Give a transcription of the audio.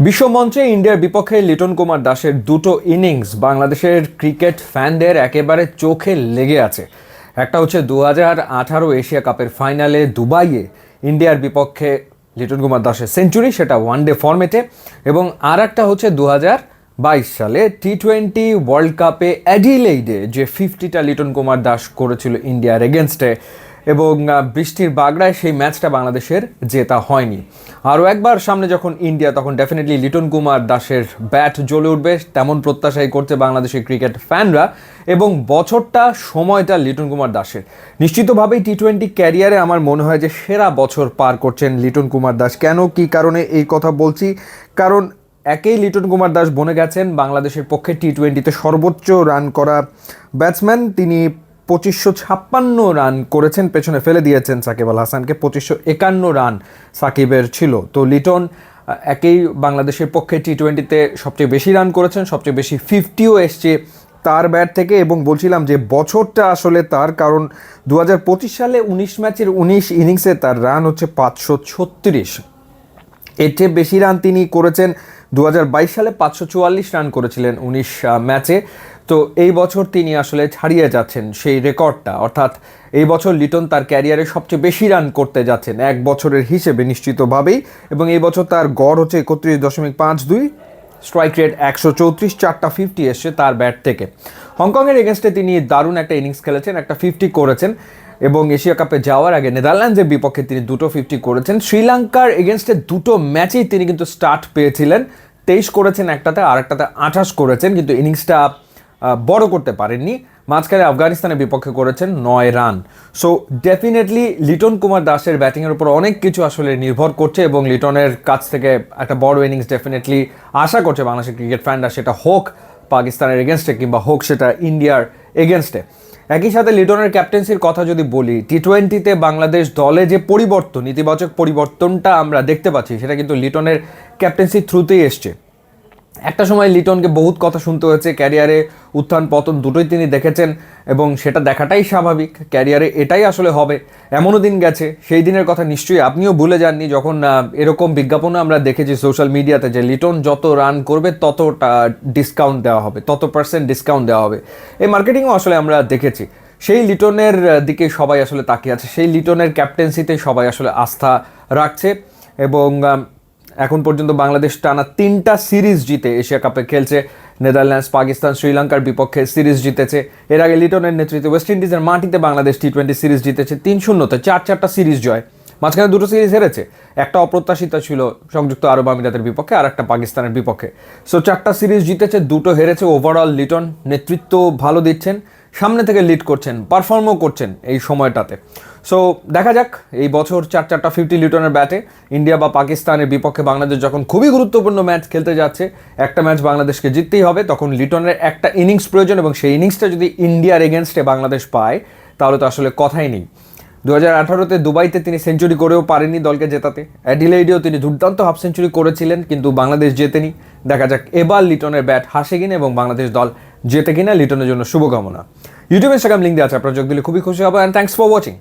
বিশ্বমঞ্চে ইন্ডিয়ার বিপক্ষে লিটন কুমার দাসের দুটো ইনিংস বাংলাদেশের ক্রিকেট ফ্যানদের একেবারে চোখে লেগে আছে। একটা হচ্ছে 2018 এশিয়া কাপের ফাইনালে দুবাইয়ে ইন্ডিয়ার বিপক্ষে লিটন কুমার দাসের সেঞ্চুরি, সেটা ওয়ানডে ফরম্যাটে, এবং আর একটা হচ্ছে 2022 সালে টি-20 ওয়ার্ল্ড কাপে অ্যাডিলেইডে যে 50টা লিটন কুমার দাস করেছিল ইন্ডিয়ার এগেনস্টে, এবং বৃষ্টির বাগড়ায় সেই ম্যাচটা বাংলাদেশের জেতা হয়নি। আরও একবার সামনে যখন ইন্ডিয়া, তখন ডেফিনেটলি লিটন কুমার দাসের ব্যাট জ্বলে উঠবে তেমন প্রত্যাশাই করছে বাংলাদেশের ক্রিকেট ফ্যানরা। এবং বছরটা, সময়টা লিটন কুমার দাসের নিশ্চিতভাবেই টি-20 ক্যারিয়ারে আমার মনে হয় যে সেরা বছর পার করছেন লিটন কুমার দাস। কেন, কি কারণে এই কথা বলছি? কারণ একেই লিটন কুমার দাস বনে গেছেন বাংলাদেশের পক্ষে টি-20তে সর্বোচ্চ রান করা ব্যাটসম্যান। তিনি 2556 রান করেছেন, পেছনে ফেলে দিয়েছেন সাকিব আল হাসানকে। 2551 রান সাকিবের ছিল। তো লিটন একেই বাংলাদেশের পক্ষে টি-20তে সবচেয়ে বেশি রান করেছেন, সবচেয়ে বেশি 50ও এসছে তার ব্যাট থেকে। এবং বলছিলাম যে বছরটা আসলে তার, কারণ 2025 সালে 19 ম্যাচের 19 ইনিংসে তার রান হচ্ছে 536। এর চেয়ে বেশি রান তিনি করেছেন 2022 সালে 544 রান করেছিলেন 19 ম্যাচে। তো এই বছর তিনি আসলে ছাড়িয়ে যাচ্ছেন সেই রেকর্ডটা, অর্থাৎ এই বছর লিটন তার ক্যারিয়ারে সবচেয়ে বেশি রান করতে যাচ্ছেন এক বছরের হিসেবে নিশ্চিতভাবেই। এবং এই বছর তার গড় হচ্ছে 31.52, স্ট্রাইক রেট 134, 4টা 50 এসছে তার ব্যাট থেকে। হংকংয়ের এগেনস্টে তিনি দারুণ একটা ইনিংস খেলেছেন, একটা 50 করেছেন, এবং এশিয়া কাপে যাওয়ার আগে নেদারল্যান্ডসের বিপক্ষে তিনি দুটো 50 করেছেন। শ্রীলঙ্কার এগেনস্টে দুটো ম্যাচেই তিনি কিন্তু স্টার্ট পেয়েছিলেন, 23 করেছেন একটাতে, আর একটাতে 28 করেছেন, কিন্তু ইনিংসটা বড় করতে পারেননি। মাঝখানে আফগানিস্তানের বিপক্ষে করেছেন 9 run. So definitely Liton Kumar দাসের ব্যাটিংয়ের উপর অনেক কিছু আসলে নির্ভর করছে, এবং লিটনের কাছ থেকে একটা বড় ইনিংস ডেফিনেটলি আশা করছে বাংলাদেশের ক্রিকেট ফ্যানরা, সেটা হোক পাকিস্তানের এগেনস্টে কিংবা হোক সেটা ইন্ডিয়ার এগেনস্টে। একই সাথে লিটনের ক্যাপ্টেন্সির কথা যদি বলি, টি-20তে বাংলাদেশ দলে যে পরিবর্তন, ইতিবাচক পরিবর্তনটা আমরা দেখতে পাচ্ছি, সেটা কিন্তু লিটনের ক্যাপ্টেন্সির থ্রুতেই এসছে। একটা সময় লিটনকে বহুত কথা শুনতে হয়েছে, ক্যারিয়ারে উত্থান পতন দুটোই তিনি দেখেছেন, এবং সেটা দেখাটাই স্বাভাবিক, ক্যারিয়ারে এটাই আসলে হবে। এমনও দিন গেছে, সেই দিনের কথা নিশ্চয়ই আপনিও ভুলে যাননি, যখন এরকম বিজ্ঞাপনও আমরা দেখেছি সোশ্যাল মিডিয়াতে যে লিটন যত রান করবে তত ডিসকাউন্ট দেওয়া হবে, তত % ডিসকাউন্ট দেওয়া হবে। এই মার্কেটিংও আসলে আমরা দেখেছি। সেই লিটনের দিকে সবাই আসলে তাকিয়ে আছে, সেই লিটনের ক্যাপ্টেন্সিতে সবাই আসলে আস্থা রাখছে। এবং এখন পর্যন্ত বাংলাদেশ টানা 3টা সিরিজ জিতে এশিয়া কাপে খেলছে। নেদারল্যান্ডস, পাকিস্তান, শ্রীলঙ্কার বিপক্ষে সিরিজ জিতেছে। এর আগে লিটনের নেতৃত্বে ওয়েস্ট ইন্ডিজের মাটিতে বাংলাদেশ টি-20 সিরিজ জিতেছে 3-0-তে, 4-4টা সিরিজ জয়। মাঝখানে দুটো সিরিজ হেরেছে, একটা অপ্রত্যাশিত ছিল সংযুক্ত আরব আমিরাতের বিপক্ষে, আর একটা পাকিস্তানের বিপক্ষে। সো 4টা সিরিজ জিতেছে, দুটো হেরেছে। ওভারঅল লিটন নেতৃত্ব ভালো দিচ্ছেন, সামনে থেকে লিড করছেন, পারফর্মও করছেন এই সময়টাতে। সো দেখা যাক এই বছর 4-4টা 50 লিটনের ব্যাটে ইন্ডিয়া বা পাকিস্তানের বিপক্ষে বাংলাদেশ যখন খুবই গুরুত্বপূর্ণ ম্যাচ খেলতে যাচ্ছে, একটা ম্যাচ বাংলাদেশকে জিততেই হবে, তখন লিটনের একটা ইনিংস প্রয়োজন, এবং সেই ইনিংসটা যদি ইন্ডিয়ার এগেনস্টে বাংলাদেশ পায় তাহলে তো আসলে কথাই নেই। 2018-তে দুবাইতে তিনি সেঞ্চুরি করেও পারেননি দলকে জেতাতে। অ্যাডিলেইডেও তিনি দুর্দান্ত হাফ সেঞ্চুরি করেছিলেন, কিন্তু বাংলাদেশ জেতেনি। দেখা যাক এবার লিটনের ব্যাট হাসে কিনা এবং বাংলাদেশ দল জেতে কিনা। লিটনের জন্য শুভকামনা। ইউটিউব, ইনস্টাগ্রাম লিঙ্ক দেওয়া আছে, আপনারা যোগ দিলে খুবই খুশি হবো। And thanks for watching.